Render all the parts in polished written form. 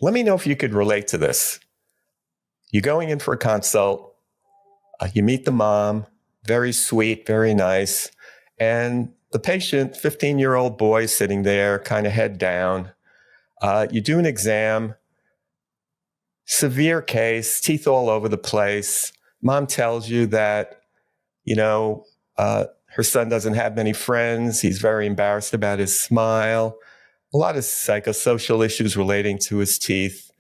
Let me know if you could relate to this. You're going in for a consult. You meet the mom, very sweet, very nice. And the patient, 15-year-old boy sitting there, kind of head down. You do an exam, severe case, teeth all over the place. Mom tells you that, her son doesn't have many friends. He's very embarrassed about his smile. A lot of psychosocial issues relating to his teeth.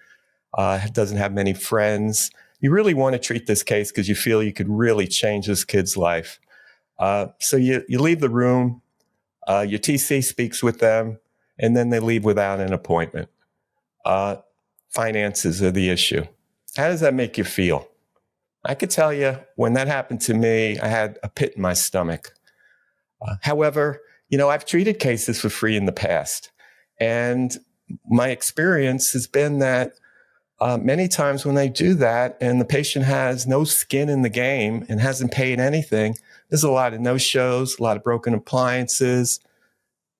Doesn't have many friends. You really want to treat this case because you feel you could really change this kid's life. So you leave the room, your TC speaks with them, and then they leave without an appointment. Finances are the issue. How does that make you feel? I could tell you, when that happened to me, I had a pit in my stomach. However, I've treated cases for free in the past. And my experience has been that many times when they do that and the patient has no skin in the game and hasn't paid anything, there's a lot of no-shows, a lot of broken appliances.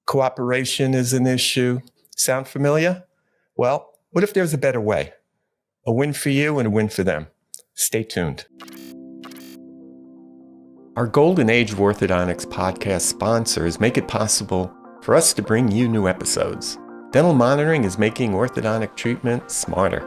Cooperation is an issue. Sound familiar? Well, what if there's a better way? A win for you and a win for them. Stay tuned. Our Golden Age of Orthodontics podcast sponsors make it possible for us to bring you new episodes. Dental monitoring is making orthodontic treatment smarter.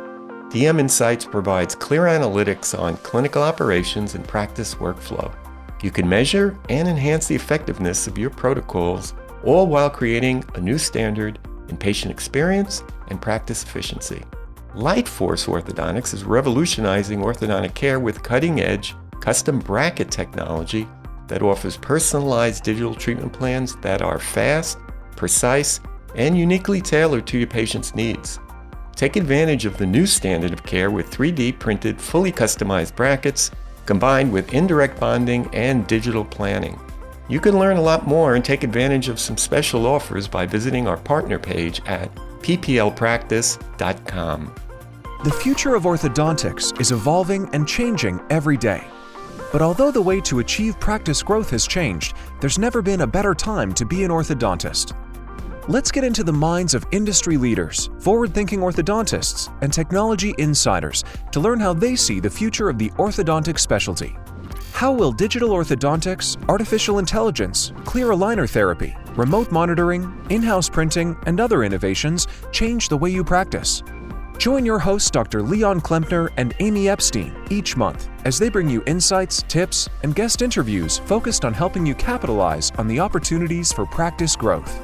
DM Insights provides clear analytics on clinical operations and practice workflow. You can measure and enhance the effectiveness of your protocols, all while creating a new standard in patient experience and practice efficiency. Lightforce Orthodontics is revolutionizing orthodontic care with cutting-edge custom bracket technology that offers personalized digital treatment plans that are fast, precise, and uniquely tailored to your patient's needs. Take advantage of the new standard of care with 3D printed, fully customized brackets combined with indirect bonding and digital planning. You can learn a lot more and take advantage of some special offers by visiting our partner page at pplpractice.com. The future of orthodontics is evolving and changing every day. But although the way to achieve practice growth has changed, there's never been a better time to be an orthodontist. Let's get into the minds of industry leaders, forward-thinking orthodontists, and technology insiders to learn how they see the future of the orthodontic specialty. How will digital orthodontics, artificial intelligence, clear aligner therapy, remote monitoring, in-house printing, and other innovations change the way you practice? Join your hosts Dr. Leon Klempner and Amy Epstein each month as they bring you insights, tips, and guest interviews focused on helping you capitalize on the opportunities for practice growth.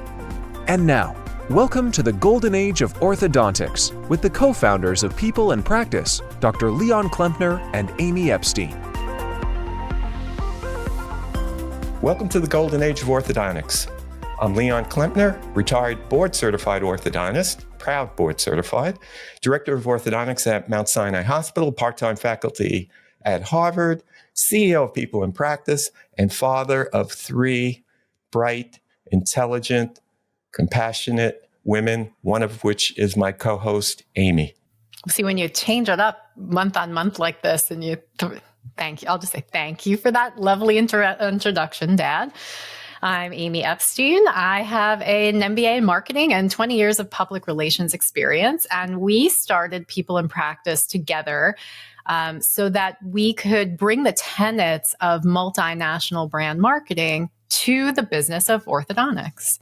And now, welcome to the Golden Age of Orthodontics with the co-founders of People and Practice, Dr. Leon Klempner and Amy Epstein. Welcome to the Golden Age of Orthodontics. I'm Leon Klempner, retired board-certified orthodontist, proud board-certified, director of orthodontics at Mount Sinai Hospital, part-time faculty at Harvard, CEO of People in Practice, and father of 3 bright, intelligent, compassionate women, one of which is my co-host, Amy. See, when you change it up month on month like this and thank you. I'll just say thank you for that lovely introduction, Dad. I'm Amy Epstein. I have an MBA in marketing and 20 years of public relations experience. And we started People in Practice together so that we could bring the tenets of multinational brand marketing to the business of orthodontics.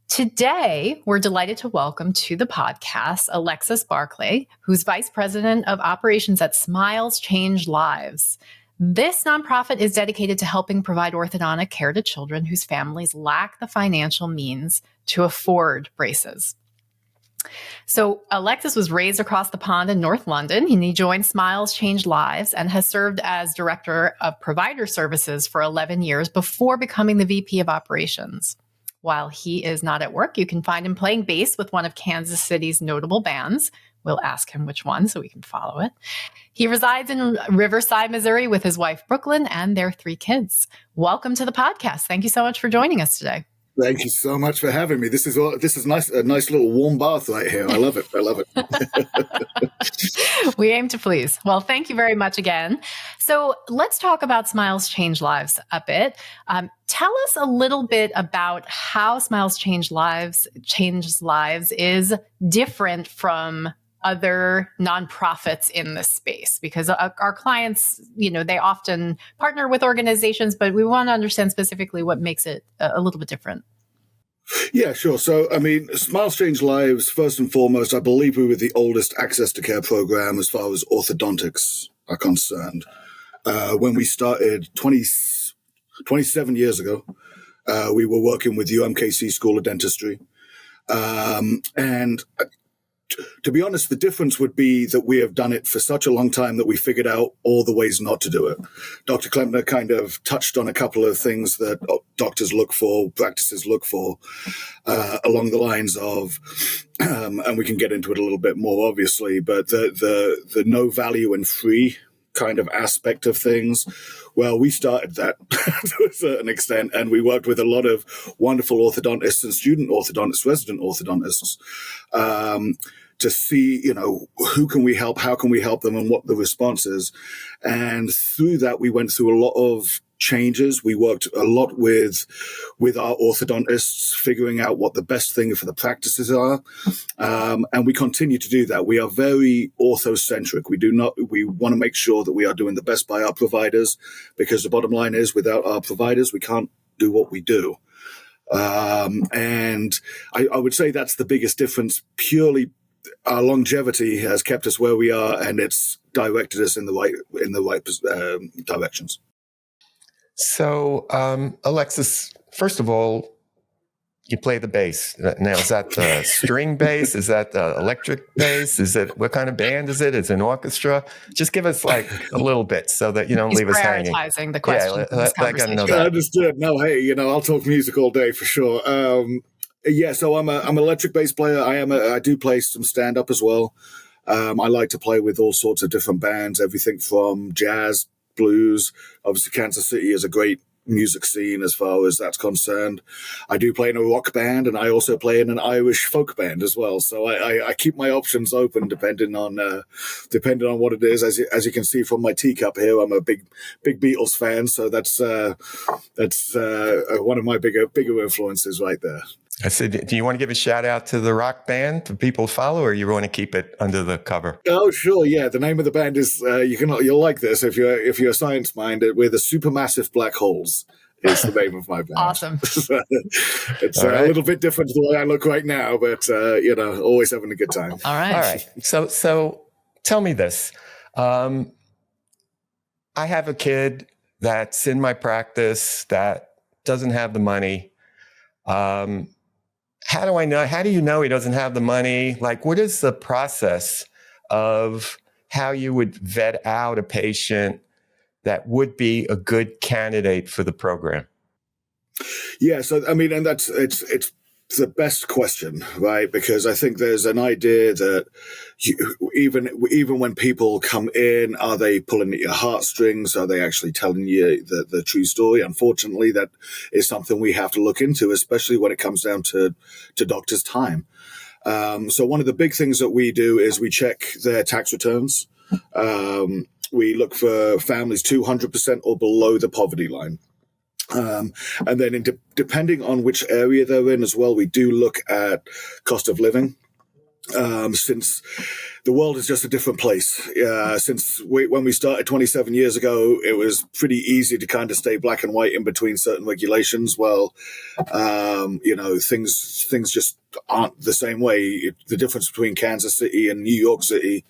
Today, we're delighted to welcome to the podcast Alexis Barclay, who's Vice President of Operations at Smiles Change Lives. This nonprofit is dedicated to helping provide orthodontic care to children whose families lack the financial means to afford braces. So Alexis was raised across the pond in North London, and he joined Smiles Change Lives and has served as Director of Provider Services for 11 years before becoming the VP of Operations. While he is not at work, you can find him playing bass with one of Kansas City's notable bands. We'll ask him which one so we can follow it. He resides in Riverside, Missouri with his wife, Brooklyn, and their 3 kids. Welcome to the podcast. Thank you so much for joining us today. Thank you so much for having me. This is nice, a nice little warm bath right here. I love it. We aim to please. Well, thank you very much again. So let's talk about Smiles Change Lives a bit. Tell us a little bit about how Smiles Change Lives is different from other nonprofits in this space? Because our clients, they often partner with organizations, but we want to understand specifically what makes it a little bit different. Yeah, sure. So, I mean, Smiles Change Lives, first and foremost, I believe we were the oldest access to care program as far as orthodontics are concerned. When we started 27 years ago, we were working with UMKC School of Dentistry. And to be honest, the difference would be that we have done it for such a long time that we figured out all the ways not to do it. Dr. Klempner kind of touched on a couple of things that doctors look for, practices look for, along the lines of, and we can get into it a little bit more, obviously, but the no value and free kind of aspect of things. Well, we started that to a certain extent, and we worked with a lot of wonderful orthodontists and student orthodontists, resident orthodontists, to see, who can we help, how can we help them, and what the response is. And through that, we went through a lot of changes. We worked a lot with our orthodontists, figuring out what the best thing for the practices are. And we continue to do that. We are very orthocentric. We want to make sure that we are doing the best by our providers, because the bottom line is, without our providers, we can't do what we do. And I would say that's the biggest difference. Purely our longevity has kept us where we are, and it's directed us in the right directions. So, Alexis, first of all, you play the bass. Now, is that the string bass? Is that the electric bass? What kind of band is it? Is it an orchestra? Just give us like a little bit so that you don't leave us hanging. Prioritizing the question. Yeah, I got to know that. Understood. No, hey, I'll talk music all day for sure. So I'm an electric bass player. I do play some stand up as well. I like to play with all sorts of different bands, everything from jazz, blues. Obviously, Kansas City is a great music scene as far as that's concerned. I do play in a rock band, and I also play in an Irish folk band as well. So I keep my options open depending on what it is. As you can see from my teacup here, I'm a big Beatles fan. So that's one of my bigger influences right there. I said, do you want to give a shout out to the rock band for people to follow, or you want to keep it under the cover? Oh, sure. Yeah. The name of the band is, you'll like this if you're science minded. We're the Supermassive Black Holes is the name of my band. Awesome. It's a little bit different to the way I look right now, but, always having a good time. All right. So tell me this. I have a kid that's in my practice that doesn't have the money. How do I know? How do you know he doesn't have the money? Like, what is the process of how you would vet out a patient that would be a good candidate for the program? Yeah. So, I mean, and it's the best question, right? Because I think there's an idea that even when people come in, are they pulling at your heartstrings? Are they actually telling you the true story? Unfortunately, that is something we have to look into, especially when it comes down to doctors' time. So one of the big things that we do is we check their tax returns. We look for families 200% or below the poverty line. And then depending on which area they're in as well, we do look at cost of living. Since the world is just a different place. When we started 27 years ago, it was pretty easy to kind of stay black and white in between certain regulations. Well, things just aren't the same way. The difference between Kansas City and New York City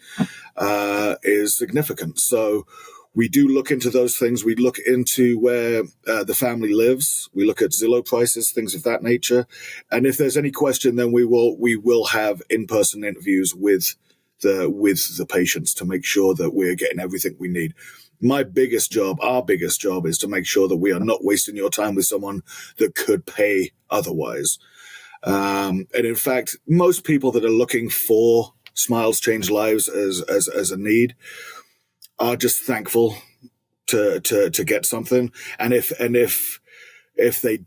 is significant. So we do look into those things. We look into where the family lives. We look at Zillow prices, things of that nature. And if there's any question, then we will have in-person interviews with the patients to make sure that we're getting everything we need. Our biggest job is to make sure that we are not wasting your time with someone that could pay otherwise. And in fact, most people that are looking for Smiles Change Lives as a need are just thankful to get something. And if they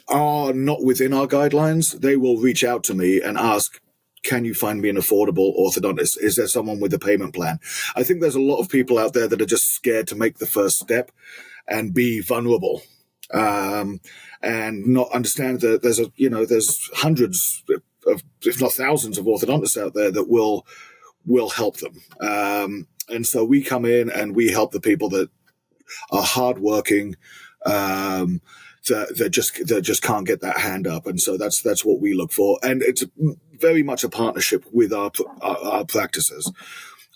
are not within our guidelines, they will reach out to me and ask, can you find me an affordable orthodontist? Is there someone with a payment plan? I think there's a lot of people out there that are just scared to make the first step and be vulnerable, and not understand that there's hundreds of, if not thousands of orthodontists out there that will will help them. And so we come in and we help the people that are hardworking, that just can't get that hand up. And so that's what we look for. And it's very much a partnership with our practices.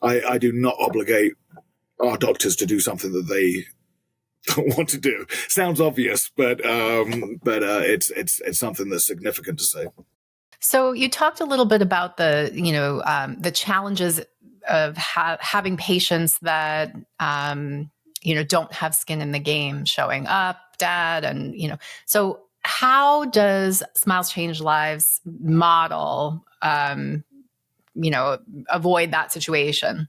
I do not obligate our doctors to do something that they don't want to do. Sounds obvious, but it's something that's significant to say. So you talked a little bit about the challenges of having patients that don't have skin in the game showing up, Dad, and So how does Smiles Change Lives model avoid that situation?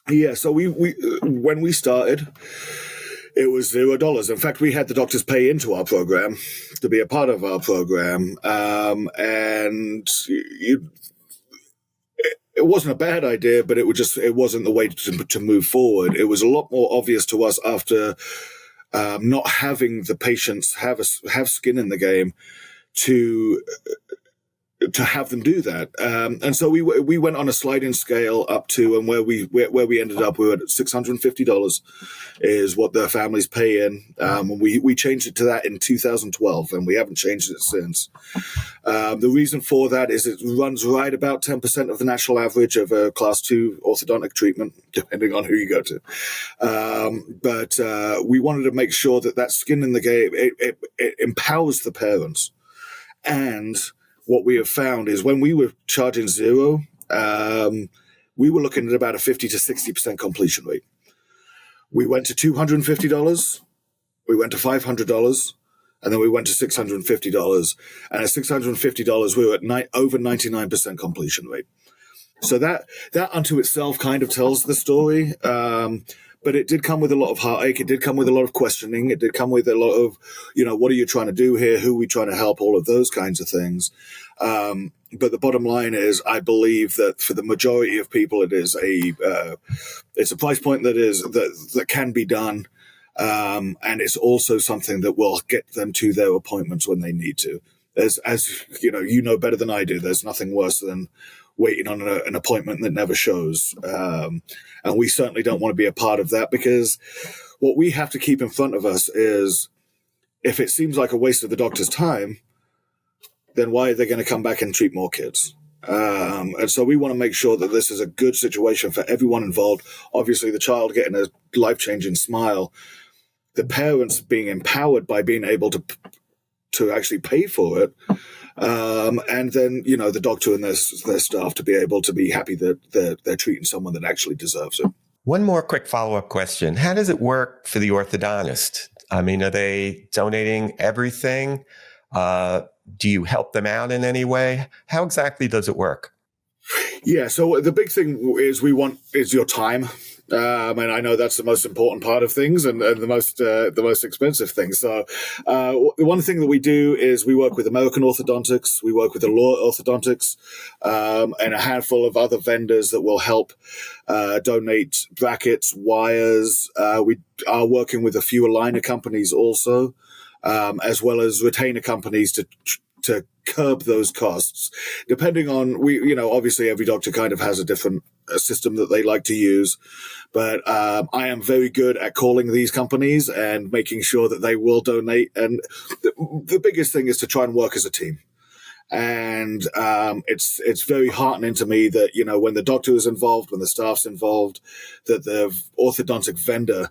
Yeah, so we when we started, it was $0. In fact, we had the doctors pay into our program to be a part of our program, and it wasn't a bad idea, but it wasn't the way to move forward. It was a lot more obvious to us after not having the patients have skin in the game to have them do that. And so we went on a sliding scale up to, and where we ended up, we were at $650 is what the families pay in. And we changed it to that in 2012, and we haven't changed it since. The reason for that is it runs right about 10% of the national average of a class 2 orthodontic treatment, depending on who you go to. But we wanted to make sure that skin in the game, it empowers the parents. And what we have found is when we were charging $0, we were looking at about a 50 to 60% completion rate. We went to $250, we went to $500, and then we went to $650. And at $650, we were at over 99% completion rate. So that unto itself kind of tells the story. But it did come with a lot of heartache. It did come with a lot of questioning. It did come with a lot of, what are you trying to do here? Who are we trying to help? All of those kinds of things. But the bottom line is, I believe that for the majority of people, it's a price point that can be done. And it's also something that will get them to their appointments when they need to. As you know better than I do, there's nothing worse than waiting on an appointment that never shows. And we certainly don't want to be a part of that, because what we have to keep in front of us is, if it seems like a waste of the doctor's time, then why are they going to come back and treat more kids? And so we want to make sure that this is a good situation for everyone involved. Obviously, the child getting a life-changing smile, the parents being empowered by being able to actually pay for it, and then the doctor and their staff to be able to be happy that they're treating someone that actually deserves it. One more quick follow-up question. How does it work for the orthodontist? I mean, are they donating everything? Do you help them out in any way? How exactly does it work? Yeah, so the big thing is your time. And I know that's the most important part of things, and the most expensive thing. So the one thing that we do is we work with American Orthodontics, we work with Allure Orthodontics, and a handful of other vendors that will help donate brackets, wires. We are working with a few aligner companies also, as well as retainer companies to curb those costs, depending on obviously every doctor kind of has a different system that they like to use, but I am very good at calling these companies and making sure that they will donate. And the biggest thing is to try and work as a team. And it's very heartening to me that when the doctor is involved, when the staff's involved, that the orthodontic vendor,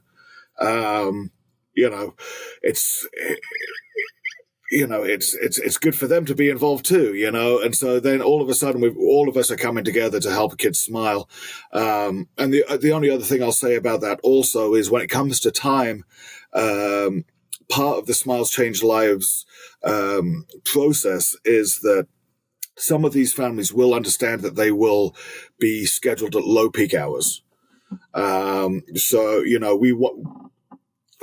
it's good for them to be involved too, and so then all of a sudden all of us are coming together to help a kid smile. And the only other thing I'll say about that also is, when it comes to time, part of the Smiles Change Lives process is that some of these families will understand that they will be scheduled at low peak hours. So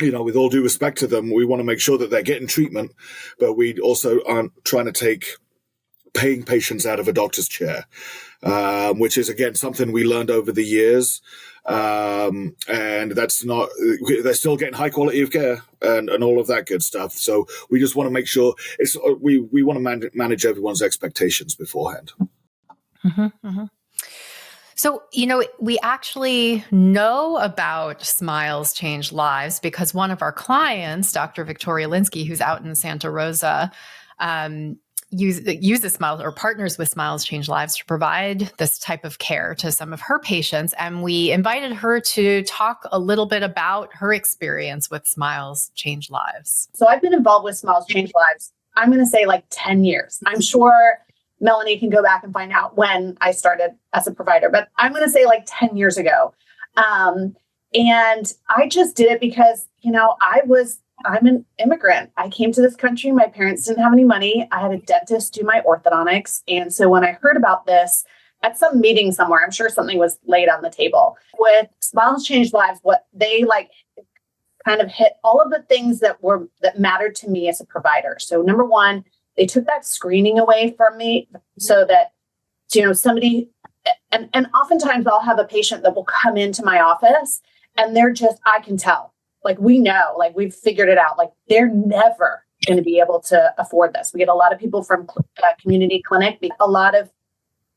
with all due respect to them, we want to make sure that they're getting treatment, but we also aren't trying to take paying patients out of a doctor's chair, which is, again, something we learned over the years. And that's not, they're still getting high quality of care and all of that good stuff. So we just want to make sure we want to manage everyone's expectations beforehand. Mm-hmm, mm-hmm. So, we actually know about Smiles Change Lives because one of our clients, Dr. Victoria Lynskey, who's out in Santa Rosa, uses Smiles or partners with Smiles Change Lives to provide this type of care to some of her patients. And we invited her to talk a little bit about her experience with Smiles Change Lives. So I've been involved with Smiles Change Lives, I'm going to say like 10 years. I'm sure Melanie can go back and find out when I started as a provider, but I'm going to say like 10 years ago. And I just did it because, I'm an immigrant. I came to this country. My parents didn't have any money. I had a dentist do my orthodontics. And so when I heard about this at some meeting somewhere, I'm sure something was laid on the table with Smiles Change Lives, what they kind of hit all of the things that mattered to me as a provider. So number one, they took that screening away from me so that, somebody, and oftentimes I'll have a patient that will come into my office and I can tell, we know, we've figured it out, they're never going to be able to afford this. We get a lot of people from community clinic, a lot of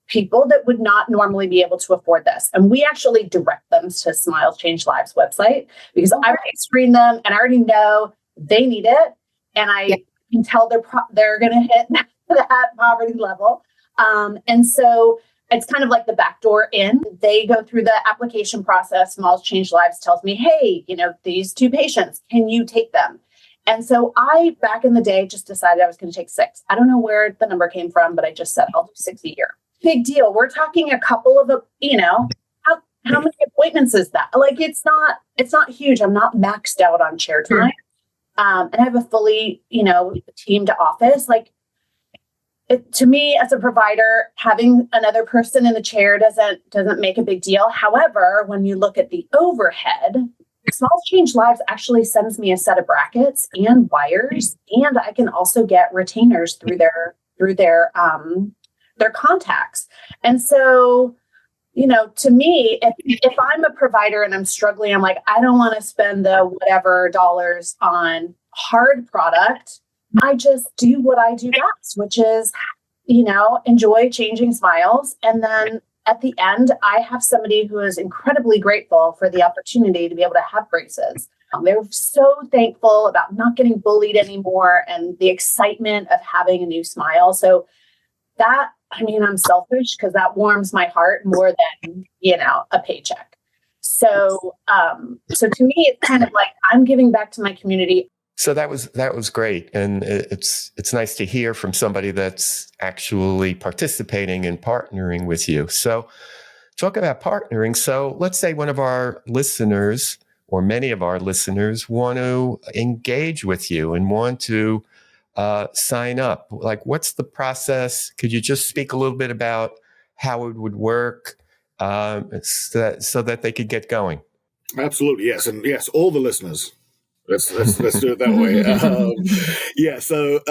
people that would not normally be able to afford this. And we actually direct them to Smiles Change Lives website because I already screened them and I already know they need it. And I can tell they're going to hit that poverty level. And so it's kind of like the back door in. They go through the application process. Smiles Change Lives tells me, hey, these 2 patients, can you take them? And so I, back in the day, just decided I was going to take 6. I don't know where the number came from, but I just said, I'll do 6 a year. Big deal. We're talking a couple of, how many appointments is that? It's not huge. I'm not maxed out on chair time. And I have a fully, teamed office. To me as a provider, having another person in the chair doesn't make a big deal. However, when you look at the overhead, Smiles Change Lives actually sends me a set of brackets and wires, and I can also get retainers through their contacts. And so, to me, if I'm a provider and I'm struggling, I'm like, I don't want to spend the whatever dollars on hard product. I just do what I do best, which is, enjoy changing smiles. And then at the end, I have somebody who is incredibly grateful for the opportunity to be able to have braces. They're so thankful about not getting bullied anymore and the excitement of having a new smile. So that, I'm selfish because that warms my heart more than, a paycheck. So to me, it's kind of like I'm giving back to my community. So that was great. And it's nice to hear from somebody that's actually participating and partnering with you. So talk about partnering. So let's say one of our listeners or many of our listeners want to engage with you and want to sign up. What's the process? Could you just speak a little bit about how it would work so that they could get going? Absolutely. Yes. And yes, all the listeners. Let's do it that way. So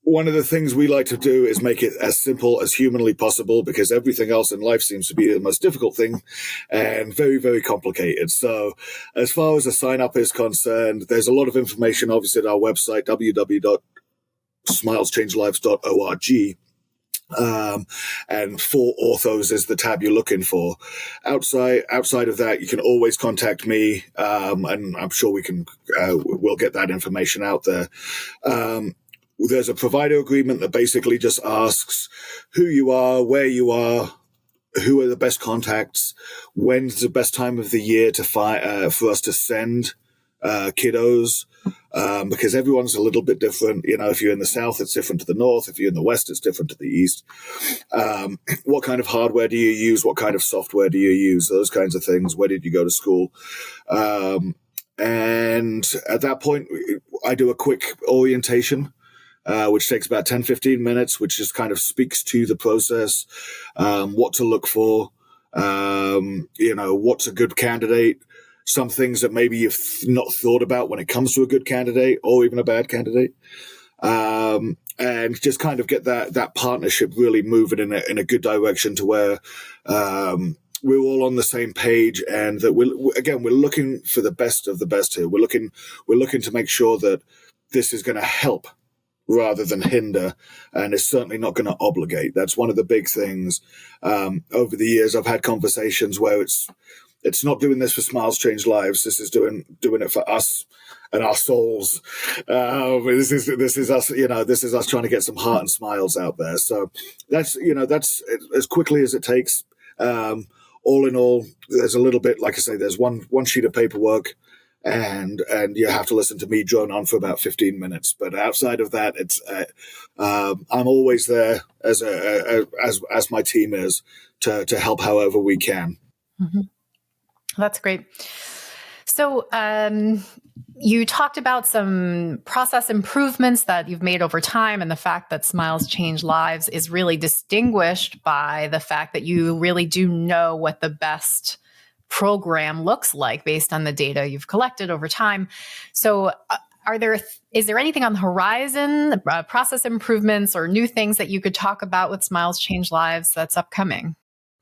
one of the things we like to do is make it as simple as humanly possible because everything else in life seems to be the most difficult thing and very, very complicated. So as far as the sign up is concerned, there's a lot of information obviously at our website, www.smileschangelives.org. And for orthos is the tab you're looking for. Outside of that, you can always contact me, and I'm sure we'll get that information out there. There's a provider agreement that basically just asks who you are, where you are, who are the best contacts, when's the best time of the year for us to send kiddos. Because everyone's a little bit different. If you're in the South, it's different to the North. If you're in the West, it's different to the East. What kind of hardware do you use? What kind of software do you use? Those kinds of things. Where did you go to school? And at that point, I do a quick orientation, which takes about 10, 15 minutes, which just kind of speaks to the process, what to look for, what's a good candidate, some things that maybe you've not thought about when it comes to a good candidate or even a bad candidate. And just kind of get that partnership really moving in a good direction to where we're all on the same page and that we're looking for the best of the best here. We're looking to make sure that this is going to help rather than hinder, and it's certainly not going to obligate. That's one of the big things. Over the years, I've had conversations where it's not doing this for Smiles Change Lives. This is doing it for us and our souls. This is us. This is us trying to get some heart and smiles out there. So that's as quickly as it takes. All in all, there's a little bit, like I say, there's one sheet of paperwork, and you have to listen to me drone on for about 15 minutes. But outside of that, it's I'm always there as my team is to help however we can. Mm-hmm. That's great. So you talked about some process improvements that you've made over time, and the fact that Smiles Change Lives is really distinguished by the fact that you really do know what the best program looks like based on the data you've collected over time. So is there anything on the horizon, process improvements or new things that you could talk about with Smiles Change Lives that's upcoming?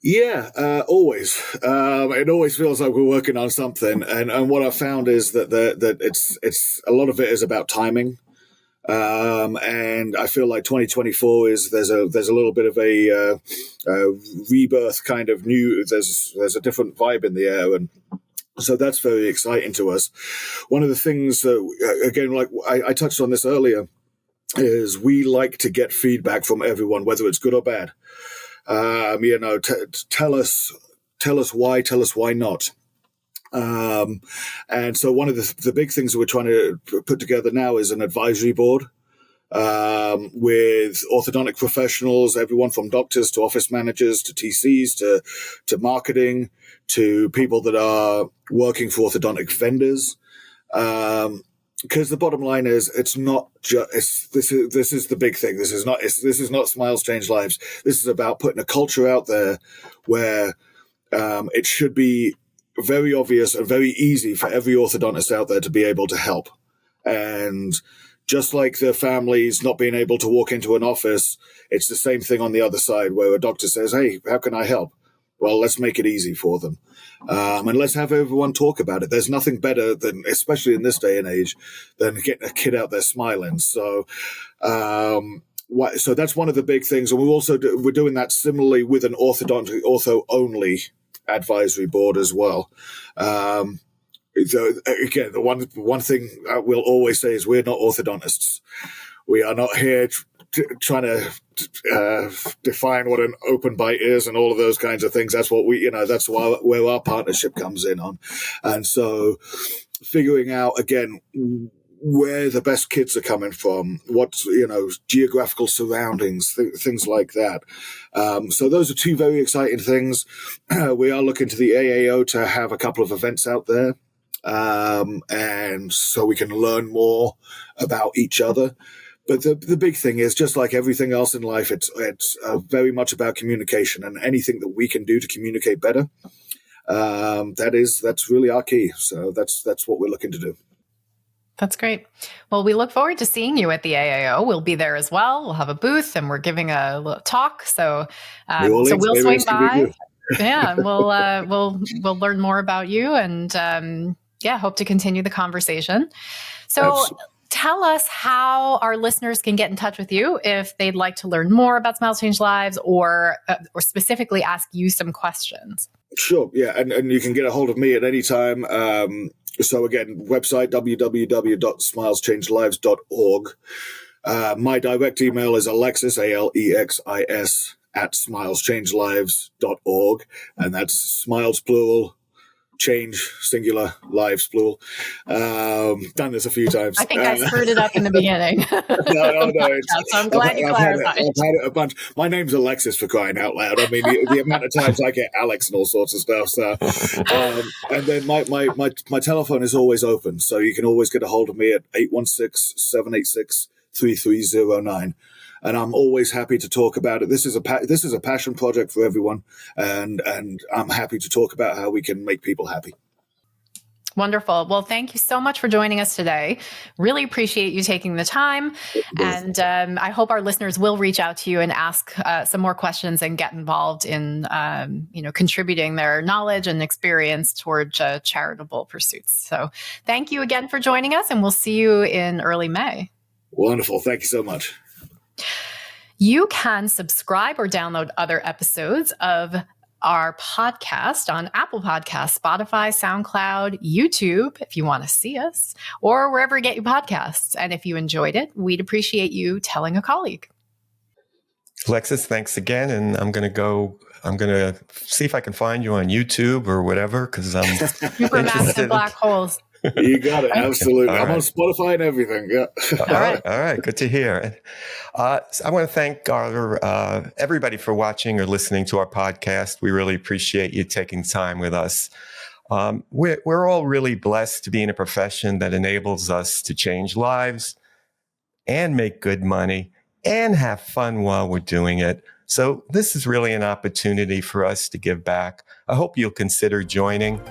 Yeah, always. It always feels like we're working on something, and what I've found is that it's a lot of it is about timing, and I feel like 2024 there's a little bit of a rebirth kind of new. There's a different vibe in the air, and so that's very exciting to us. One of the things, again, like I touched on this earlier, is we like to get feedback from everyone, whether it's good or bad. Tell us why, tell us why not. And so one of the big things that we're trying to put together now is an advisory board, with orthodontic professionals, everyone from doctors to office managers to TCs to marketing to people that are working for orthodontic vendors. Because the bottom line is, it's not just this is the big thing. This is not Smiles Change Lives. This is about putting a culture out there where it should be very obvious and very easy for every orthodontist out there to be able to help. And just like the families not being able to walk into an office, it's the same thing on the other side, where a doctor says, "Hey, how can I help?" Well, let's make it easy for them. And let's have everyone talk about it. There's nothing better than, especially in this day and age, than getting a kid out there smiling. So that's one of the big things. And we're doing that similarly with an ortho-only advisory board as well. So again, the one thing I will always say is we're not orthodontists. We are not here trying to define what an open bite is and all of those kinds of things. That's what that's where our partnership comes in on. And so figuring out, again, where the best kids are coming from, what, geographical surroundings, things like that. So those are two very exciting things. We are looking to the AAO to have a couple of events out there. And so we can learn more about each other. But the big thing is, just like everything else in life, it's very much about communication, and anything that we can do to communicate better, that's really our key. So that's what we're looking to do. That's great. Well, we look forward to seeing you at the AAO. We'll be there as well. We'll have a booth, and we're giving a little talk. So we'll swing by. Yeah, we'll learn more about you, and hope to continue the conversation. So. Absolutely. Tell us how our listeners can get in touch with you if they'd like to learn more about Smiles Change Lives or specifically ask you some questions. Sure. Yeah. And you can get a hold of me at any time. So again, website, www.smileschangelives.org. My direct email is Alexis, Alexis, @smileschangelives.org. And that's smiles plural, change singular, lives plural. Done this a few times. I think I screwed it up in the beginning. No. So I'm glad you clarified. I've had it a bunch. My name's Alexis, for crying out loud. I mean, the amount of times I get Alex and all sorts of stuff. So, and then my telephone is always open, so you can always get a hold of me at 816-786-3309. And I'm always happy to talk about it. This is a passion project for everyone, and I'm happy to talk about how we can make people happy. Wonderful. Well, thank you so much for joining us today. Really appreciate you taking the time. And I hope our listeners will reach out to you and ask some more questions and get involved in, contributing their knowledge and experience toward charitable pursuits. So thank you again for joining us, and we'll see you in early May. Wonderful. Thank you so much. You can subscribe or download other episodes of our podcast on Apple Podcasts, Spotify, SoundCloud, YouTube, if you want to see us, or wherever you get your podcasts. And if you enjoyed it, we'd appreciate you telling a colleague. Alexis, thanks again. And I'm going to see if I can find you on YouTube or whatever, because I'm Supermassive black holes. You got it. Absolutely. All I'm on Spotify and everything. Yeah. All right. Good to hear. So I want to thank everybody for watching or listening to our podcast. We really appreciate you taking time with us. We're all really blessed to be in a profession that enables us to change lives and make good money and have fun while we're doing it. So this is really an opportunity for us to give back. I hope you'll consider joining.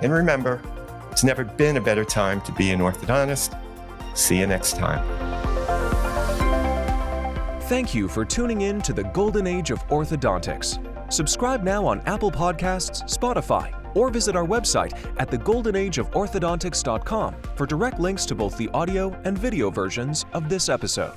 And remember, it's never been a better time to be an orthodontist. See you next time. Thank you for tuning in to the Golden Age of Orthodontics. Subscribe now on Apple Podcasts, Spotify, or visit our website at thegoldenageoforthodontics.com for direct links to both the audio and video versions of this episode.